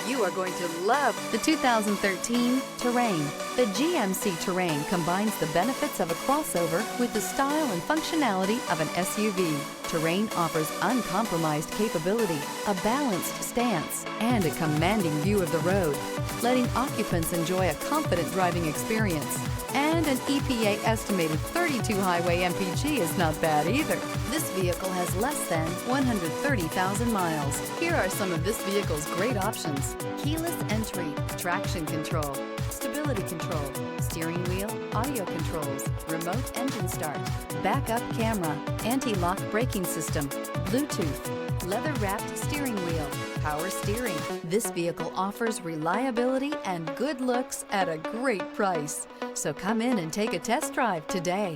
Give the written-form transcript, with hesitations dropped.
You are going to love the 2013 Terrain. The GMC Terrain combines the benefits of a crossover with the style and functionality of an SUV. Terrain offers uncompromised capability, a balanced stance, and a commanding view of the road, letting occupants enjoy a confident driving experience. And an EPA estimated 32 highway MPG is not bad either. This vehicle has less than 130,000 miles. Here are some of this vehicle's great options: keyless entry, traction control, stability control, steering wheel audio controls, remote engine start, backup camera, anti-lock braking system, Bluetooth, leather-wrapped steering wheel, power steering. This vehicle offers reliability and good looks at a great price. So come in and take a test drive today.